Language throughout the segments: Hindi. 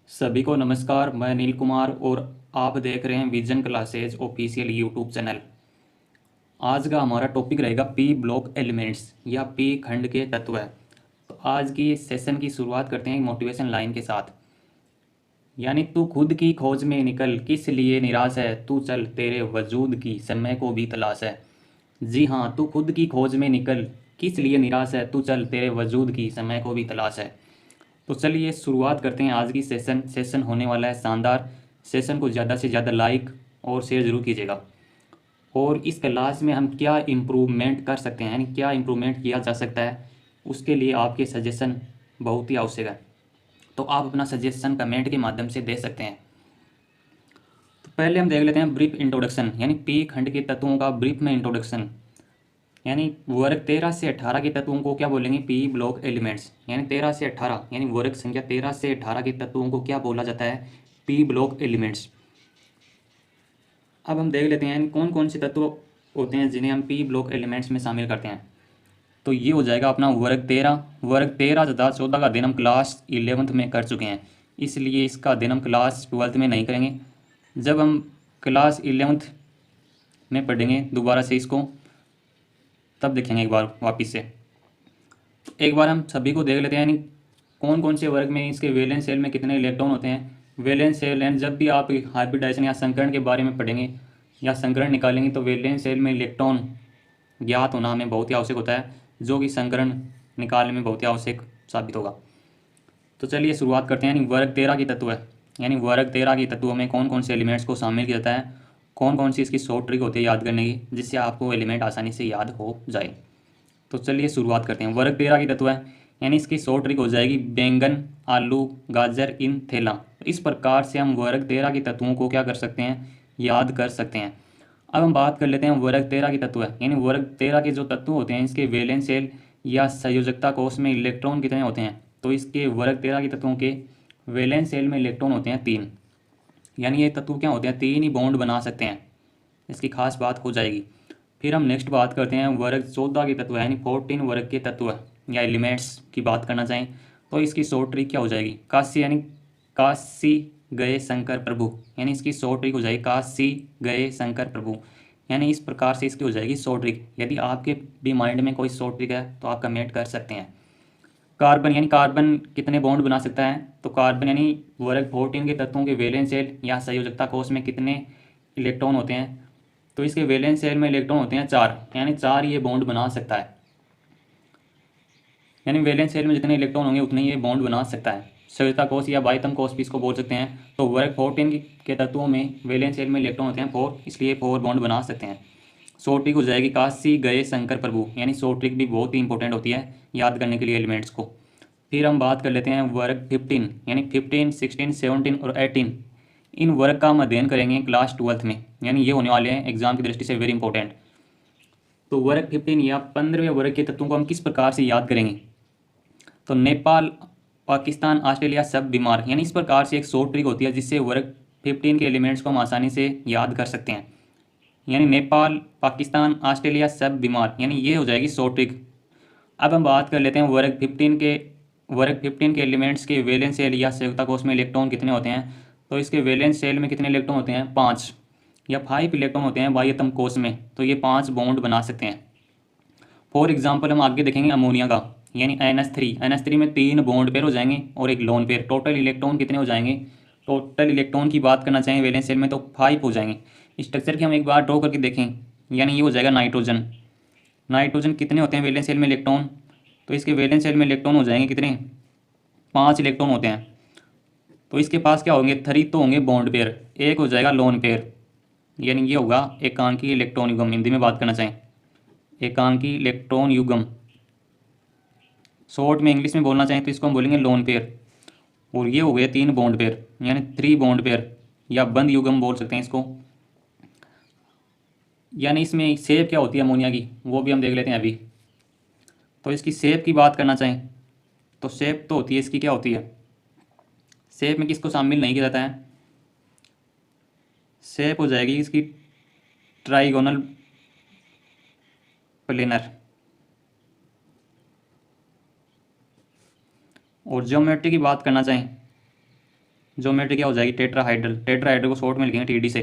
सभी को नमस्कार। मैं नील कुमार और आप देख रहे हैं vision classes official YouTube channel. आज का हमारा टॉपिक रहेगा पी ब्लॉक एलिमेंट्स या पी खंड के तत्व। तो आज की सेशन की शुरुआत करते हैं मोटिवेशन लाइन के साथ। यानी तू खुद की खोज में निकल, किस लिए निराश है, तू चल तेरे वजूद की समय को भी तलाश है। जी हाँ, तू खुद की खोज में निकल, किस लिए निराश है, तू चल तेरे वजूद की समय को भी तलाश है। तो चलिए शुरुआत करते हैं आज की सेशन होने वाला है शानदार। सेशन को ज़्यादा से ज़्यादा लाइक और शेयर ज़रूर कीजिएगा। और इस क्लास में हम क्या इम्प्रूवमेंट कर सकते हैं, यानी क्या इम्प्रूवमेंट किया जा सकता है, उसके लिए आपके सजेशन बहुत ही आवश्यक है। तो आप अपना सजेशन कमेंट के माध्यम से दे सकते हैं। तो पहले हम देख लेते हैं ब्रीफ इंट्रोडक्शन, यानी पी खंड के तत्वों का ब्रीफ में इंट्रोडक्शन। यानी वर्ग 13 से 18 के तत्वों को क्या बोलेंगे, पी ब्लॉक एलिमेंट्स। यानी 13 से 18 यानी वर्ग संख्या 13 से 18 के तत्वों को क्या बोला जाता है, पी ब्लॉक एलिमेंट्स। अब हम देख लेते हैं कौन कौन से तत्व होते हैं जिन्हें हम पी ब्लॉक एलिमेंट्स में शामिल करते हैं। तो ये हो जाएगा अपना वर्ग 13 तथा 14 का दिन हम क्लास 11th में कर चुके हैं, इसलिए इसका दिन हम क्लास 12th में नहीं करेंगे। जब हम क्लास 11th में पढ़ेंगे दोबारा से इसको, तब देखेंगे एक बार वापस से। एक बार हम सभी को देख लेते हैं, यानी कौन कौन से वर्ग में इसके वैलेंस शेल में कितने इलेक्ट्रॉन होते हैं। वैलेंस शेल एंड जब भी आप हाइब्रिडाइजेशन या संकरण के बारे में पढ़ेंगे या संकरण निकालेंगे तो वैलेंस शेल में इलेक्ट्रॉन ज्ञात होना हमें बहुत ही आवश्यक होता है, जो कि संकरण निकालने में बहुत ही आवश्यक साबित होगा। तो चलिए शुरुआत करते हैं। यानी वर्ग 13 की तत्व है, यानी वर्ग 13 की तत्वों में कौन कौन से एलिमेंट्स को शामिल किया जाता है, कौन कौन सी इसकी शॉर्ट ट्रिक होती है याद करने की, जिससे आपको एलिमेंट आसानी से याद हो जाए। तो चलिए शुरुआत करते हैं। वर्ग 13 की तत्व है, यानी इसकी शॉर्ट ट्रिक हो जाएगी बैंगन, आलू, गाजर इन थैला। इस प्रकार से हम वर्ग 13 की तत्वों को क्या कर सकते हैं, याद कर सकते हैं। अब हम बात कर लेते हैं वर्ग 13 की तत्व है, यानी वर्ग 13 के जो तत्व होते हैं इसके वैलेंस शेल या संयोजकता कोष में इलेक्ट्रॉन कितने होते हैं। तो इसके वर्ग 13 के तत्वों के वैलेंस शेल में इलेक्ट्रॉन होते हैं 3। यानी ये तत्व क्या होते हैं, 3 ही बॉन्ड बना सकते हैं। इसकी खास बात हो जाएगी। फिर हम नेक्स्ट बात करते हैं वर्ग 14 के तत्व, यानी 14 वर्ग के तत्व या एलिमेंट्स की बात करना चाहें तो इसकी शॉर्ट ट्रिक क्या हो जाएगी, काशी, यानी काशी गए शंकर प्रभु। यानी इसकी शॉर्ट ट्रिक हो जाएगी काशी गए शंकर प्रभु। यानी इस प्रकार से इसकी हो जाएगी शॉर्ट ट्रिक। यदि आपके भी माइंड में कोई शॉर्ट ट्रिक है तो आप कमेंट कर सकते हैं। कार्बन, यानी कार्बन कितने बॉन्ड बना सकता है। तो कार्बन यानी वर्ग 14 के तत्वों के वैलेंस शेल या संयोजकता कोष में कितने इलेक्ट्रॉन होते हैं। तो इसके वैलेंस शेल में इलेक्ट्रॉन होते हैं 4, यानी 4 ये बॉन्ड बना सकता है। यानी वैलेंस शेल में जितने इलेक्ट्रॉन होंगे उतने ये बॉन्ड बना सकता है। संयोजकता कोष या बाह्यतम कोष भी इसको बोल सकते हैं। तो वर्ग 14 के तत्वों में वैलेंस शेल में इलेक्ट्रॉन होते हैं 4, इसलिए 4 बॉन्ड बना सकते हैं। शॉर्ट ट्रिक हो जाएगी काशी गए शंकर प्रभु। यानी शॉर्ट ट्रिक भी बहुत ही इंपॉर्टेंट होती है याद करने के लिए एलिमेंट्स को। फिर हम बात कर लेते हैं वर्ग 15, यानी 15, 16, 17 और 18। इन वर्ग का हम अध्ययन करेंगे क्लास 12th में, यानी ये होने वाले हैं एग्जाम की दृष्टि से वेरी इंपॉर्टेंट। तो वर्ग 15 या 15वें वर्ग के तत्वों को हम किस प्रकार से याद करेंगे। तो नेपाल, पाकिस्तान, ऑस्ट्रेलिया सब बीमार। यानी इस प्रकार से एक शॉर्ट ट्रिक होती है जिससे वर्ग 15 के एलिमेंट्स को हम आसानी से याद कर सकते हैं। यानी नेपाल, पाकिस्तान, ऑस्ट्रेलिया सब बीमार, यानी ये हो जाएगी शॉर्ट ट्रिक। अब हम बात कर लेते हैं वर्ग 15 के एलिमेंट्स के वैलेंस शेल या संयुक्ता कोष में इलेक्ट्रॉन कितने होते हैं। तो इसके वैलेंस शेल में कितने इलेक्ट्रॉन होते हैं, 5 या 5 इलेक्ट्रॉन होते हैं बाह्यतम कोष में। तो ये 5 बॉन्ड बना सकते हैं। फॉर एग्जाम्पल हम आगे देखेंगे अमोनिया का, यानी NH3 में 3 बॉन्ड पेयर हो जाएंगे और एक लोन पेयर। टोटल इलेक्ट्रॉन कितने हो जाएंगे, टोटल इलेक्ट्रॉन की बात करना चाहें वैलेंस शेल में तो 5 हो जाएंगे। स्ट्रक्चर की हम एक बार ड्रॉ करके देखें, यानी ये हो जाएगा नाइट्रोजन। नाइट्रोजन कितने होते हैं वैलेंस शेल में इलेक्ट्रॉन। तो इसके वैलेंस शेल में इलेक्ट्रॉन हो जाएंगे कितने, 5 इलेक्ट्रॉन होते हैं। तो इसके पास क्या होंगे, 3 तो होंगे बॉन्ड पेयर, एक हो जाएगा लोन पेयर। यानी ये होगा एकांकी इलेक्ट्रॉन युग्म, हिंदी में बात करना चाहें एकांकी इलेक्ट्रॉन युग्म। शॉर्ट में इंग्लिश में बोलना चाहें तो इसको हम बोलेंगे लोन पेयर। और ये हो गए 3 बॉन्ड पेयर, यानी 3 बॉन्ड पेयर या बंद युग्म बोल सकते हैं इसको। यानी इसमें शेप क्या होती है अमोनिया की, वो भी हम देख लेते हैं अभी। तो इसकी शेप की बात करना चाहें तो शेप तो होती है इसकी, क्या होती है, शेप में किसको शामिल नहीं किया जाता है। शेप हो जाएगी इसकी ट्राइगोनल प्लेनर। और ज्योमेट्री की बात करना चाहें ज्योमेट्री क्या हो जाएगी टेट्राहाइड्रल, टेट्राहाइड्रल को शॉर्ट में लिखेंगे TD से।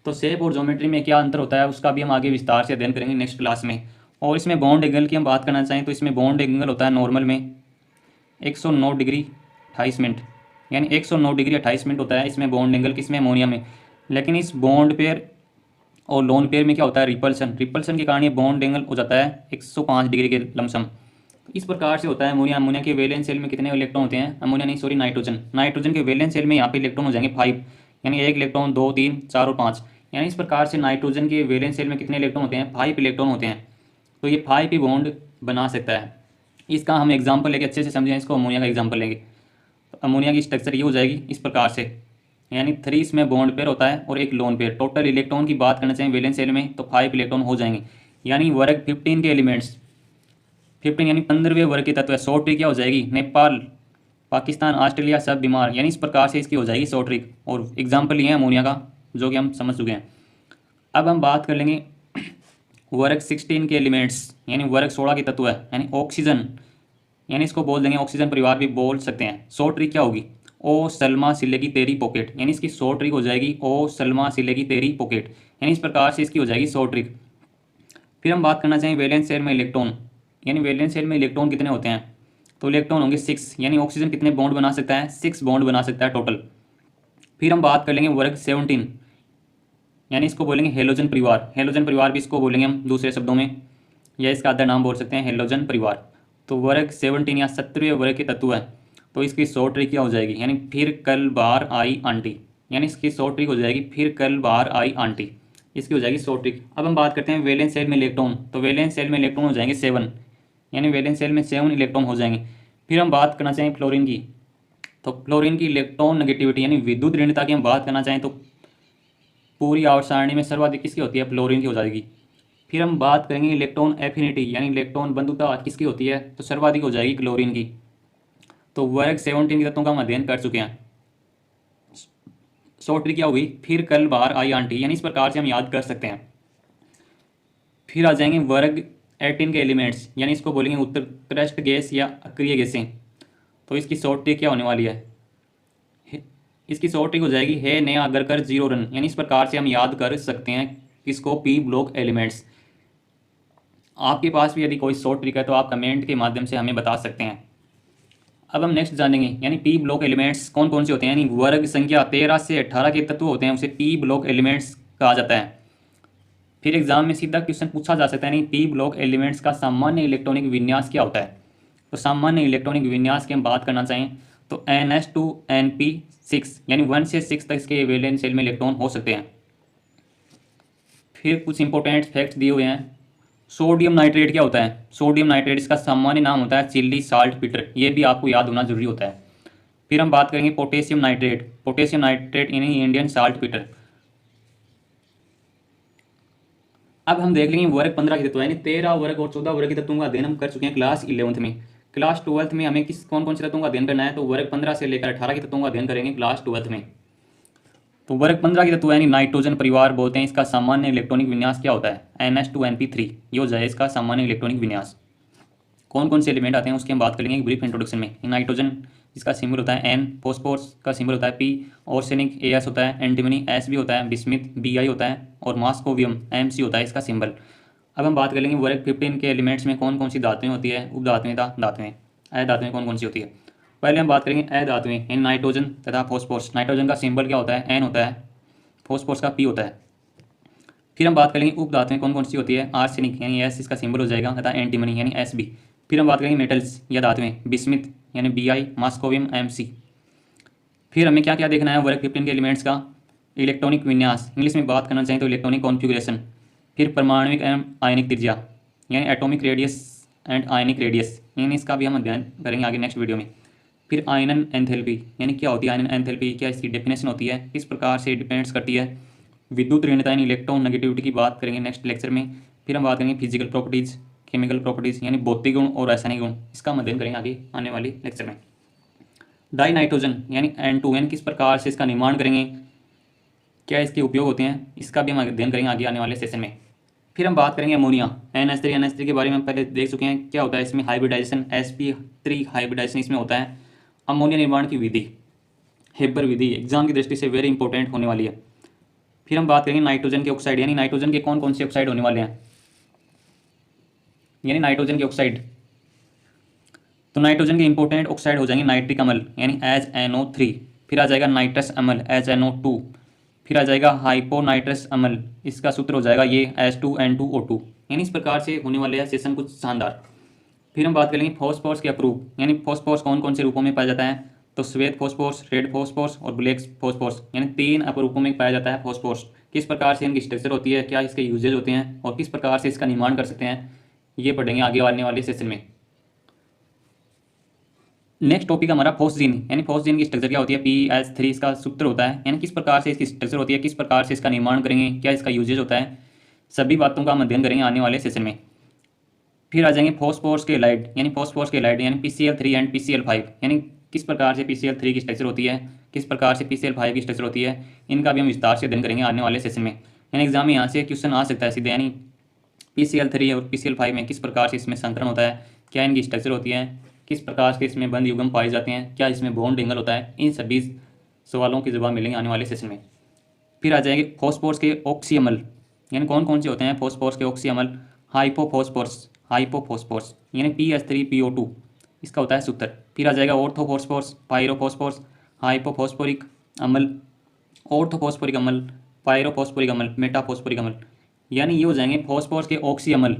तो शेप और ज्योमेट्री में क्या अंतर होता है उसका भी हम आगे विस्तार से अध्ययन करेंगे नेक्स्ट क्लास में। और इसमें बॉन्ड एंगल की हम बात करना चाहें तो इसमें बॉन्ड एंगल होता है नॉर्मल में 109 डिग्री 28 मिनट, यानी 109 डिग्री 28 मिनट होता है इसमें बॉन्ड एंगल, किसमें अमोनिया में। लेकिन इस बॉन्ड पेयर और लोन पेयर में क्या होता है रिपल्सन, रिपल्सन के कारण ये बॉन्ड एंगल हो जाता है 105 डिग्री के लमसम। इस प्रकार से होता है अमोनिया। अमोनिया के वैलेंस सेल में कितने इलेक्ट्रॉन होते हैं, अमोनिया नहीं सॉरी नाइट्रोजन, नाइट्रोजन के वैलेंस सेल में यहाँ पे इलेक्ट्रॉन हो जाएंगे 5, यानी 1 इलेक्ट्रॉन 2 3 4 और 5। यानी इस प्रकार से नाइट्रोजन के वैलेंस सेल में कितने इलेक्ट्रॉन होते हैं 5 इलेक्ट्रॉन होते हैं। तो ये 5 ही बॉन्ड बना सकता है। इसका हम एग्जाम्पल लेके अच्छे से समझें इसको, अमोनिया का एग्जाम्पल लेंगे तो अमोनिया की स्ट्रक्चर ये हो जाएगी इस प्रकार से, यानी 3 इसमें बॉन्ड पेयर होता है और 1 लोन पेयर। टोटल इलेक्ट्रॉन की बात करना चाहिए वैलेंस सेल में तो 5 इलेक्ट्रॉन हो जाएंगे। यानी वर्ग 15 के एलिमेंट्स 15 यानी 15वें वर्ग के तत्व है। शॉर्ट ट्रिक क्या हो जाएगी नेपाल पाकिस्तान ऑस्ट्रेलिया सब बीमार, यानी इस प्रकार से इसकी हो जाएगी शॉर्ट ट्रिक। और एग्जाम्पल ये है अमोनिया का जो कि हम समझ चुके हैं। अब हम बात कर लेंगे वर्ग 16 के एलिमेंट्स, यानी वर्ग 16 के तत्व है, यानी ऑक्सीजन, यानी इसको बोल देंगे ऑक्सीजन परिवार भी बोल सकते हैं। शॉर्ट ट्रिक क्या होगी ओ सलमा सिलेगी तेरी पॉकेट, यानी इसकी शॉर्ट ट्रिक हो जाएगी ओ सलमा सिलेगी तेरी पॉकेट, यानी इस प्रकार से इसकी हो जाएगी शॉर्ट ट्रिक। फिर हम बात करना चाहिए वैलेंस शेल में इलेक्ट्रॉन, यानी वैलेंस शेल में इलेक्ट्रॉन कितने होते हैं तो इलेक्ट्रॉन होंगे 6, यानी ऑक्सीजन कितने बॉन्ड बना सकता है 6 बॉन्ड बना सकता है टोटल। फिर हम बात कर लेंगे वर्ग 17, यानी इसको बोलेंगे हेलोजन परिवार, हेलोजन परिवार भी इसको बोलेंगे हम दूसरे शब्दों में, या इसका अदर नाम बोल सकते हैं हेलोजन परिवार। तो वर्ग 17 या 17वें वर्ग के तत्व है तो इसकी शॉर्ट ट्रिक क्या हो जाएगी, यानी फिर कल बाहर आई आंटी, यानी इसकी शॉर्ट ट्रिक हो जाएगी फिर कल बाहर आई आंटी, इसकी हो जाएगी शॉर्ट ट्रिक। अब हम बात करते हैं वैलेंस शेल में इलेक्ट्रॉन, तो वैलेंस शेल में इलेक्ट्रॉन हो जाएंगे 7, यानी वैलेंस शेल में 7 इलेक्ट्रॉन हो जाएंगे। फिर हम बात करना चाहें फ्लोरीन की, तो फ्लोरीन की इलेक्ट्रॉन नेगेटिविटी यानी विद्युत ऋणता की हम बात करना चाहें तो पूरी आवर्त सारणी में सर्वाधिक किसकी होती है फ्लोरीन की हो जाएगी। फिर हम बात करेंगे इलेक्ट्रॉन एफिनिटी, यानी इलेक्ट्रॉन बंधुता किसकी होती है तो सर्वाधिक हो जाएगी क्लोरीन की। तो वर्ग 17 के तत्वों का हम अध्ययन कर चुके हैं। शॉर्ट ट्रिक क्या होगी फिर कल बाहर आई आंटी, यानी इस प्रकार से हम याद कर सकते हैं। फिर आ जाएंगे वर्ग 18 के एलिमेंट्स, यानी इसको बोलेंगे उत्कृष्ट गैस या अक्रिय गैसें। तो इसकी शॉर्ट ट्रिक क्या होने वाली है, इसकी शॉर्ट ट्रिक हो जाएगी है नया अगर कर 0 रन, यानी इस प्रकार से हम याद कर सकते हैं किसको पी ब्लॉक एलिमेंट्स। आपके पास भी यदि कोई शॉर्ट ट्रिक है तो आप कमेंट के माध्यम से हमें बता सकते हैं। अब हम नेक्स्ट जानेंगे यानी पी ब्लॉक एलिमेंट्स कौन कौन से होते हैं, यानी वर्ग संख्या 13 से 18 के तत्व होते हैं उसे पी ब्लॉक एलिमेंट्स कहा जाता है। फिर एग्जाम में सीधा क्वेश्चन पूछा जा सकता है यानी पी ब्लॉक एलिमेंट्स का सामान्य इलेक्ट्रॉनिक विन्यास क्या होता है। तो सामान्य इलेक्ट्रॉनिक विन्यास की हम बात करना चाहें तो NS2 NP6, यानी 1 से 6 तक इसके वैलेंस शेल में इलेक्ट्रॉन हो सकते हैं। फिर कुछ इंपॉर्टेंट फैक्ट्स दिए हुए हैं। सोडियम नाइट्रेट क्या होता है, सोडियम नाइट्रेट इसका सामान्य नाम होता है चिल्ली साल्ट पीटर, ये भी आपको याद होना जरूरी होता है। फिर हम बात करेंगे पोटेशियम नाइट्रेट, पोटेशियम नाइट्रेट यानी इंडियन साल्ट पीटर। अब हम देख लेंगे वर्ग 15 के तत्व, यानी 13 वर्ग और 14 वर्ग के तत्वों का अध्ययन हम कर चुके हैं क्लास 11th में। क्लास 12th में हमें किस कौन कौन से तत्वों का अध्ययन करना है तो वर्ग 15 से लेकर 18 के तत्वों का अध्ययन करेंगे क्लास 12th में। तो वर्ग 15 के तत्व यानी नाइट्रोजन परिवार बोलते हैं, इसका सामान्य इलेक्ट्रॉनिक विन्यास क्या होता है NH2NP3, ये हो जाए इसका सामान्य इलेक्ट्रॉनिक विन्यास। कौन कौन से एलिमेंट आते हैं उसके हम बात करेंगे ब्रीफ इंट्रोडक्शन में। नाइट्रोजन इसका सिंबल होता है N, फॉस्फोरस का सिंबल होता है P, ऑर्सेनिक AS होता है, एंटीमनी S भी होता है, बिस्मिथ BI होता है और मास्कोवियम MC होता है इसका सिंबल। अब हम बात कर लेंगे वर्ग 15 के एलिमेंट्स में कौन कौन सी धातुएं होती है, उपधातुएं तथा धातुएं। अधातुएं कौन कौन सी होती है, पहले हम बात करेंगे अधातुएं यानी नाइट्रोजन तथा फॉस्फोरस। नाइट्रोजन का सिंबल क्या होता है N होता है, फॉस्फोरस का P होता है। फिर हम बात करेंगे उपधातुएं कौन कौन सी होती है, आर्सेनिक यानी S इसका सिंबल हो जाएगा तथा एंटीमनी यानी SB। फिर हम बात करेंगे मेटल्स या धातुएं, बिस्मिथ यानी BI, मास्कोवियम MC। फिर हमें क्या क्या देखना है वर्ग 15 के एलिमेंट्स का इलेक्ट्रॉनिक विन्यास, इंग्लिश में बात करना चाहिए तो इलेक्ट्रॉनिक कॉन्फ़िगरेशन। फिर परमाणविक एवं आयनिक त्रिज्या यानी atomic radius and ionic radius, यानी इसका भी हम अध्ययन करेंगे आगे नेक्स्ट वीडियो में। फिर आयनन एंथैल्पी यानी क्या होती है आयनन एंथैल्पी, क्या इसकी डेफिनेशन होती है, किस प्रकार से डिपेंड्स करती है। विद्युत ऋणता यानी इलेक्ट्रॉन नेगेटिविटी की बात करेंगे नेक्स्ट लेक्चर में। फिर हम बात करेंगे फिजिकल प्रॉपर्टीज़, केमिकल प्रॉपर्टीज़ यानी भौतिक गुण और रासायनिक गुण, इसका हम अध्ययन करेंगे आगे आने वाली लेक्चर में। डाई नाइट्रोजन यानी N2 यानी किस प्रकार से इसका निर्माण करेंगे, क्या इसके उपयोग होते हैं, इसका भी हम अध्ययन करेंगे आगे आने वाले सेशन में। फिर हम बात करेंगे अमोनिया NH3 के बारे में पहले देख चुके हैं क्या होता है इसमें हाइब्रिडाइजेशन, sp3 हाइब्रिडाइजेशन इसमें होता है। अमोनिया निर्माण की विधि हेबर विधि एग्जाम की दृष्टि से वेरी इंपॉर्टेंट होने वाली है। फिर हम बात करेंगे नाइट्रोजन के ऑक्साइड, यानी नाइट्रोजन के कौन कौन से ऑक्साइड होने वाले हैं, यानी नाइट्रोजन के ऑक्साइड। तो नाइट्रोजन के इंपॉर्टेंट ऑक्साइड हो जाएंगे नाइट्रिक अम्ल यानी HNO3, फिर आ जाएगा नाइट्रस अम्ल HNO2, फिर आ जाएगा हाइपोनाइट्रस अम्ल, इसका सूत्र हो जाएगा ये H2N2O2। यानी इस प्रकार से होने वाले हैं सेशन कुछ शानदार। फिर हम बात करेंगे फॉस्फोरस के अप्रूप, यानी फॉस्फोरस कौन कौन से रूपों में पाया जाता है। तो श्वेत फॉस्फोरस, रेड फॉस्फोरस और ब्लैक फॉस्फोरस, यानी 3 अपरूपों में पाया जाता है फॉस्फोरस। किस प्रकार से इनकी स्ट्रक्चर होती है, क्या इसके यूजेज होते हैं और किस प्रकार से इसका निर्माण कर सकते हैं, ये पढ़ेंगे आगे आने वाले सेशन में। नेक्स्ट टॉपिक हमारा फॉस्जीन, यानी फॉस्जीन की स्ट्रक्चर क्या होती है, PH3 इसका सूत्र होता है, यानी किस प्रकार से इसकी स्ट्रक्चर होती है, किस प्रकार से इसका निर्माण करेंगे, क्या इसका यूजेज होता है, सभी बातों का हम अध्ययन करेंगे आने वाले सेशन में। फिर आ जाएंगे फॉस्फोरस के लाइट, यानी फॉस्फोरस के लाइट यानी PCl3 एंड PCl5, यानी किस प्रकार से PCl3 की स्ट्रक्चर होती है, किस प्रकार से PCl5 की स्ट्रक्चर होती है, इनका भी हम विस्तार से अध्ययन करेंगे आने वाले सेशन में। यानी एग्जाम में यहाँ से क्वेश्चन आ सकता है सीधे, यानी PCl3 और PCl5 में किस प्रकार से इसमें संकरण होता है, क्या इनकी स्ट्रक्चर होती है, किस प्रकार से इसमें बंद युग्म पाए जाते हैं, क्या इसमें बॉन्ड एंगल होता है, इन सभी सवालों के जवाब मिलेंगे आने वाले सेशन में। फिर आ जाएंगे फॉस्फोरस के ऑक्सी अम्ल, यानी कौन कौन से होते हैं फॉस्फोरस के ऑक्सी अम्ल, हाइपोफॉस्फोरस यानी PH3PO2, इसका होता है सूत्र। फिर आ जाएगा ऑर्थोफॉस्फोरस, पायरोफॉस्फोरस, हाइपोफॉस्फोरिक अम्ल, ऑर्थोफॉस्फोरिक अम्ल, पायरोफॉस्फोरिक अम्ल, मेटाफॉस्फोरिक अम्ल, यानी ये हो जाएंगे फॉस्फोरस के ऑक्सी अम्ल।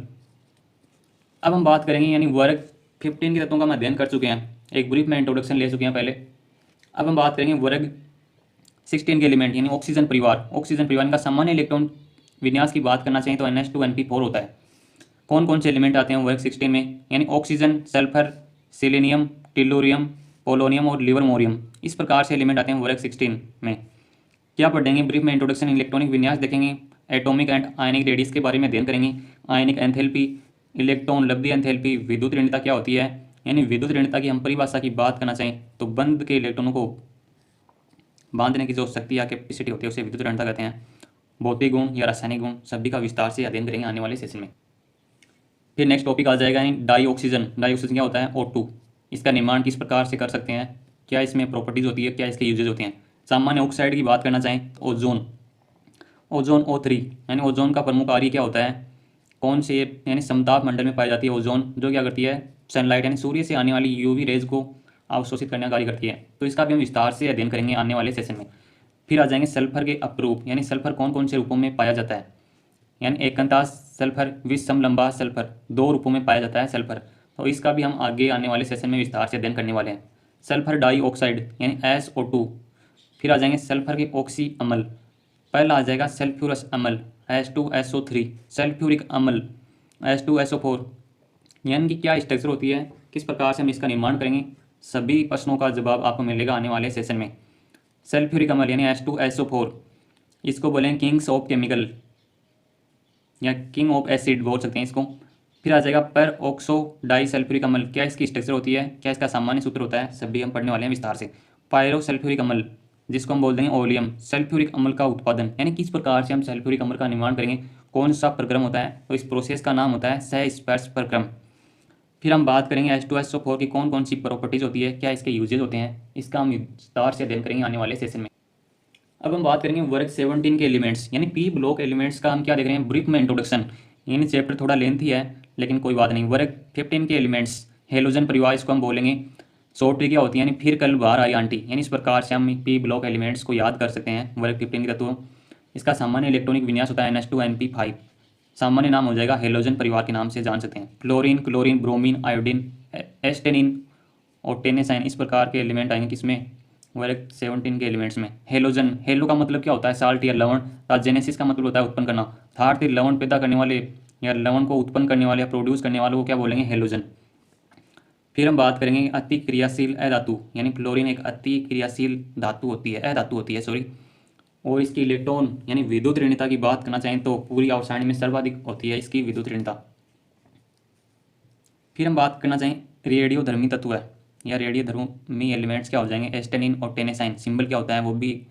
अब हम बात करेंगे, यानी वर्ग 15 के तत्वों का हम अध्ययन कर चुके हैं, एक ब्रीफ में इंट्रोडक्शन ले चुके हैं पहले। अब हम बात करेंगे वर्ग 16 के एलिमेंट, यानी ऑक्सीजन परिवार। ऑक्सीजन परिवार का सामान्य इलेक्ट्रॉन विन्यास की बात करना चाहिए तो NH2NP4 होता है। कौन कौन से एलिमेंट आते हैं वर्ग 16 में, यानी ऑक्सीजन, सल्फर, सेलेनियम, टिलोरियम, पोलोनियम और लिवरमोरियम, इस प्रकार से एलिमेंट आते हैं वर्ग 16 में। क्या पढ़ेंगे ब्रीफ में इंट्रोडक्शन, इलेक्ट्रॉनिक विन्यास देखेंगे, एटॉमिक एंड आयनिक रेडियस के बारे में अध्ययन करेंगे, आयनिक एंथैल्पी, इलेक्ट्रॉन लब्धि एंथैल्पी, विद्युत ऋणता क्या होती है, यानी विद्युत ऋणता की हम परिभाषा की बात करना चाहें तो बंद के इलेक्ट्रॉनों को बांधने की जो शक्ति या कैपेसिटी होती है उसे विद्युत ऋणता कहते हैं। भौतिक गुण या रासायनिक गुण सभी का विस्तार से अध्ययन करेंगे आने वाले सेशन में। फिर नेक्स्ट टॉपिक आ जाएगा डाई ऑक्सीजन। डाई ऑक्सीजन क्या होता है, O2, इसका निर्माण किस प्रकार से कर सकते हैं, क्या इसमें प्रॉपर्टीज होती है, क्या इसके यूजेज होते हैं। सामान्य ऑक्साइड की बात करना चाहें तो ओजोन, ओजोन O3, यानी ओजोन का प्रमुख कार्य क्या होता है, कौन से, यानी समताप मंडल में पाई जाती है ओजोन, जो क्या करती है सनलाइट यानी सूर्य से आने वाली UV रेज को अवशोषित करने का कार्य करती है। तो इसका भी हम विस्तार से अध्ययन करेंगे आने वाले सेशन में। फिर आ जाएंगे सल्फर के अपरूप, यानी सल्फर कौन कौन से रूपों में पाया जाता है, यानी एकंता सल्फर, विषम लंबा सल्फर, 2 रूपों में पाया जाता है सल्फर। तो इसका भी हम आगे आने वाले सेशन में विस्तार से अध्ययन करने वाले हैं। सल्फर डाइऑक्साइड यानी SO2, फिर आ जाएंगे सल्फर के ऑक्सी अम्ल, पहला आ जाएगा सल्फ्यूरस अम्ल H2SO3, सल्फ्यूरिक अम्ल H2SO4, यानी कि क्या स्ट्रक्चर होती है, किस प्रकार से हम इसका निर्माण करेंगे, सभी प्रश्नों का जवाब आपको मिलेगा आने वाले सेशन में। सल्फ्यूरिक अम्ल यानी H2SO4, इसको बोलेंगे किंग्स ऑफ केमिकल या किंग ऑफ एसिड बोल सकते हैं इसको। फिर आ जाएगा पर ऑक्सो डाई सल्फ्यूरिक अम्ल, क्या इसकी स्ट्रक्चर होती है, क्या इसका सामान्य सूत्र होता है, सभी हम पढ़ने वाले हैं विस्तार से। पायरो सल्फ्यूरिक अम्ल, जिसको हम बोल देंगे ओलियम, सल्फ्यूरिक अम्ल का उत्पादन, यानी किस प्रकार से हम सल्फ्यूरिक अम्ल का निर्माण करेंगे, कौन सा प्रक्रम होता है, तो इस प्रोसेस का नाम होता है सहस्पर्श प्रक्रम। फिर हम बात करेंगे H2SO4 की कौन कौन सी प्रॉपर्टीज होती है, क्या इसके यूजेज होते हैं, इसका हम विस्तार से अध्ययन करेंगे आने वाले सेशन में। अब हम बात करेंगे वर्ग 17 के एलिमेंट्स, यानी P ब्लॉक एलिमेंट्स का हम क्या देख रहे हैं ब्रीफ में इंट्रोडक्शन, यानी चैप्टर थोड़ा लेंथी है लेकिन कोई बात नहीं। वर्ग 15 के एलिमेंट्स, हेलोजन परिवार इसको हम बोलेंगे, शॉर्ट ट्री क्या होती है, यानी फिर कल बाहर आई आंटी, यानी इस प्रकार से हम P ब्लॉक एलिमेंट्स को याद कर सकते हैं वर्ग 15 के तत्वों। इसका सामान्य इलेक्ट्रॉनिक विन्यास होता है NH2NP5, सामान्य नाम हो जाएगा हेलोजन परिवार के नाम से जान सकते हैं। फ्लोरीन, क्लोरीन, ब्रोमीन, आयोडीन, एस्टेनिन और टेनेसाइन, इस प्रकार के एलिमेंट आएंगे किसमें, वर्ग 17 के एलिमेंट्स में। हेलोजन, हेलो का मतलब क्या होता है, साल्ट या लवण, जेनेसिस का मतलब होता है उत्पन्न करना, अर्थात लवण पैदा करने वाले या लवण को उत्पन्न करने वाले या प्रोड्यूस करने वालों को क्या बोलेंगे, हेलोजन। फिर हम बात करेंगे अति क्रियाशील अधातु, यानी फ्लोरीन एक अति क्रियाशील धातु होती है, अधातु होती है सॉरी, और इसकी इलेक्ट्रॉन यानी विद्युत ऋणता की बात करना चाहें तो पूरी आवर्त में सर्वाधिक होती है इसकी विद्युत ऋणता। फिर हम बात करना चाहें रेडियोधर्मी तत्व है या रेडियोधर्मी एलिमेंट्स क्या हो जाएंगे, एस्टेनिन और टेनेसाइन, सिंबल क्या होता है वो भी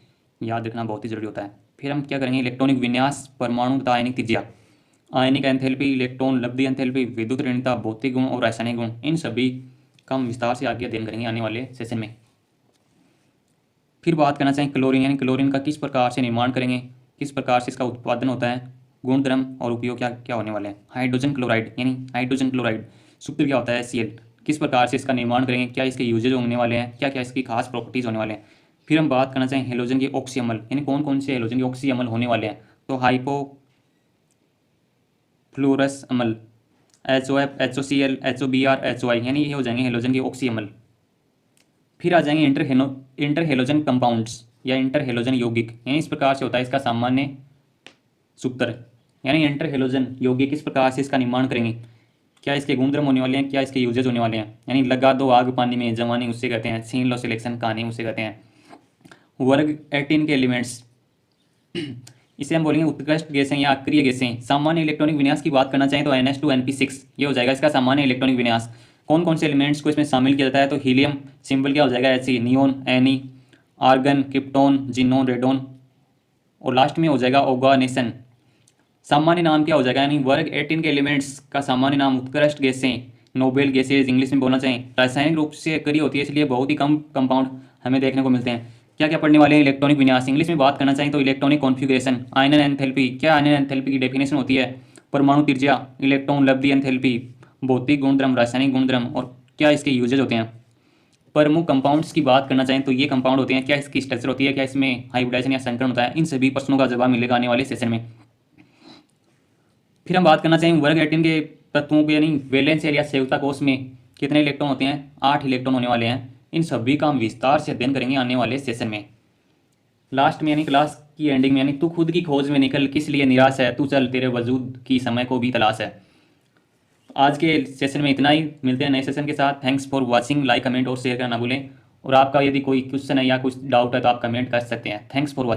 याद रखना बहुत ही जरूरी होता है। फिर हम क्या करेंगे इलेक्ट्रॉनिक विन्यास, परमाणु तथा आयनिक त्रिज्या, आयनिक एंथैल्पी, इलेक्ट्रॉन लब्धि एंथैल्पी, विद्युत ऋणता, भौतिक गुण और रासायनिक गुण, इन सभी का हम विस्तार से आगे अध्ययन करेंगे आने वाले सेशन में। फिर बात करना चाहें क्लोरीन, यानी क्लोरीन का किस प्रकार से निर्माण करेंगे, किस प्रकार से इसका उत्पादन होता है, गुणधर्म और उपयोग क्या क्या होने वाले हैं। हाइड्रोजन क्लोराइड, यानी हाइड्रोजन क्लोराइड सूत्र क्या होता है, HCl, किस प्रकार से इसका निर्माण करेंगे, क्या इसके यूजेज होने वाले हैं, क्या क्या इसकी खास प्रॉपर्टीज़ होने वाले हैं। फिर हम बात करना चाहें हेलोजन के ऑक्सी अम्ल, यानी कौन कौन से हेलोजन के ऑक्सी अम्ल होने वाले हैं। तो हाइपोफ्लोरस अम्ल, HOF, HOCl, HOBr, HOI, यानी ये हो जाएंगे हेलोजन के ऑक्सी अम्ल। फिर आ जाएंगे इंटर हेलोजन कंपाउंड्स या इंटर हेलोजन यौगिक, यानी इस प्रकार से होता है इसका सामान्य सूत्र, यानी इंटर हेलोजन यौगिक किस प्रकार से इसका निर्माण करेंगे, क्या इसके गुणधर्म होने वाले हैं, क्या इसके यूजेज होने वाले हैं। यानी लगा दो आग पानी में जवानी उसे कहते हैं, छीन लो सिलेक्शन कहानी उसे कहते हैं। वर्ग 18 के एलिमेंट्स, इसे हम बोलेंगे उत्कृष्ट गैसें या अक्रिय गैसें। सामान्य इलेक्ट्रॉनिक विन्यास की बात करना चाहें तो NH2NP6 ये हो जाएगा इसका सामान्य इलेक्ट्रॉनिक विन्यास। कौन कौन से एलिमेंट्स को इसमें शामिल किया जाता है, तो हीलियम सिंबल क्या हो जाएगा He, neon Ne, argon, krypton, xenon, radon, और लास्ट में हो जाएगा ऑर्गेनेशन। सामान्य नाम क्या हो जाएगा, यानी वर्ग 18 के एलिमेंट्स का सामान्य नाम उत्कृष्ट गैसें, नोबेल गैसेज इंग्लिश में बोलना चाहिए। रासायनिक रूप से अक्रिय होती है इसलिए बहुत ही कम कंपाउंड हमें देखने को मिलते हैं। क्या क्या पढ़ने वाले हैं, इलेक्ट्रॉनिक विन्यास इंग्लिश में बात करना चाहिए तो इलेक्ट्रॉनिक कॉन्फ़िगरेशन, आयनन एंथैल्पी, क्या आयनन एंथैल्पी की डेफिनेशन होती है, परमाणु त्रिज्या, इलेक्ट्रॉन लब्धि एंथैल्पी, भौतिक गुणधर्म, रासायनिक गुणधर्म, और क्या इसके यूजेज होते हैं। प्रमुख कंपाउंड्स की बात करना चाहें तो ये कंपाउंड होते हैं, क्या इसकी स्ट्रक्चर होती है, क्या इसमें हाइब्रिडाइजेशन या संकरण होता है। इन सभी प्रश्नों का जवाब मिलेगा आने वाले सेशन में। फिर हम बात करना चाहेंगे वर्ग 18 के तत्वों के, यानी वैलेंस या संयुक्ता कोष में कितने इलेक्ट्रॉन होते हैं, 8 इलेक्ट्रॉन होने वाले हैं। इन सभी का हम विस्तार से अध्ययन करेंगे आने वाले सेशन में। लास्ट में यानी क्लास की एंडिंग में, यानी तू खुद की खोज में निकल, किस लिए निराश है, तू चल तेरे वजूद की समय को भी तलाश है। आज के सेशन में इतना ही, मिलते हैं नए सेशन के साथ। Thanks for watching, like comment और शेयर करना ना भूलें। और आपका यदि कोई क्वेश्चन है या कुछ डाउट है तो आप कमेंट कर सकते हैं। Thanks for watching.